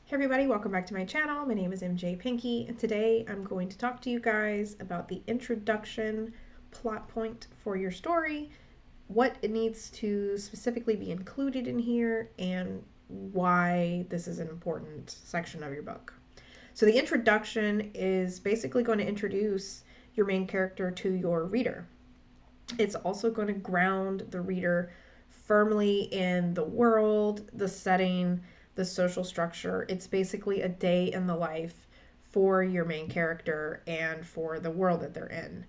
Hey everybody, welcome back to my channel. My name is MJ Pinky, and today I'm going to talk to you guys about the introduction plot point for your story, what it needs to specifically be included in here, and why this is an important section of your book. So the introduction is basically going to introduce your main character to your reader. It's also going to ground the reader firmly in the world, the setting, the social structure. It's basically a day in the life for your main character and for the world that they're in.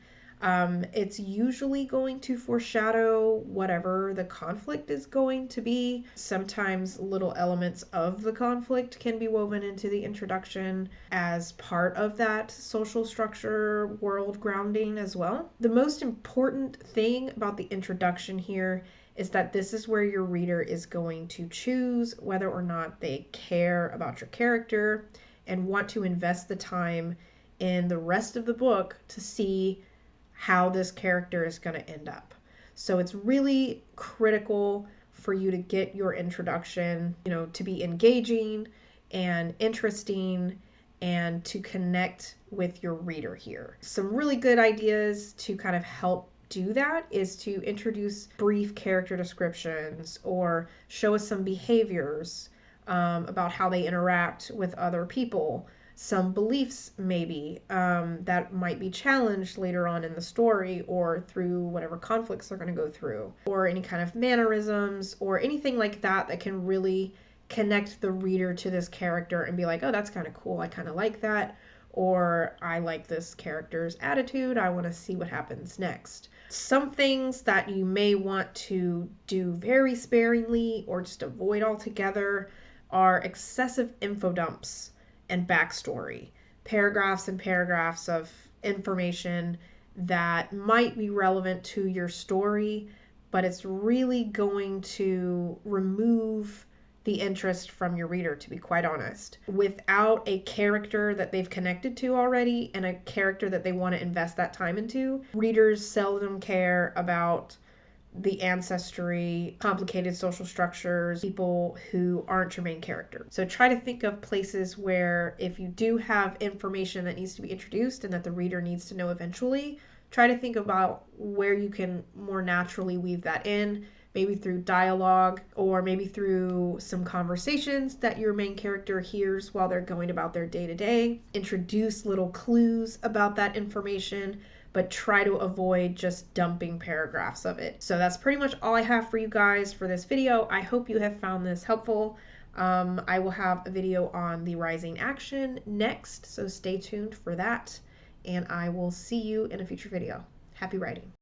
It's usually going to foreshadow whatever the conflict is going to be. Sometimes little elements of the conflict can be woven into the introduction as part of that social structure, world grounding as well. The most important thing about the introduction here is that this is where your reader is going to choose whether or not they care about your character and want to invest the time in the rest of the book to see how this character is going to end up. So it's really critical for you to get your introduction, to be engaging and interesting and to connect with your reader here. Some really good ideas to kind of help do that is to introduce brief character descriptions or show us some behaviors about how they interact with other people, some beliefs maybe that might be challenged later on in the story or through whatever conflicts they're going to go through, or any kind of mannerisms or anything like that that can really connect the reader to this character and be like, oh, that's kind of cool, I kind of like that, or I like this character's attitude, I want to see what happens next. Some things that you may want to do very sparingly or just avoid altogether are excessive info dumps and backstory, paragraphs and paragraphs of information that might be relevant to your story, but it's really going to remove the interest from your reader, to be quite honest. Without a character that they've connected to already and a character that they want to invest that time into, readers seldom care about the ancestry, complicated social structures, people who aren't your main character. So try to think of places where if you do have information that needs to be introduced and that the reader needs to know eventually, try to think about where you can more naturally weave that in, maybe through dialogue or maybe through some conversations that your main character hears while they're going about their day-to-day. Introduce little clues about that information, but try to avoid just dumping paragraphs of it. So that's pretty much all I have for you guys for this video. I hope you have found this helpful. I will have a video on the rising action next, so stay tuned for that, and I will see you in a future video. Happy writing.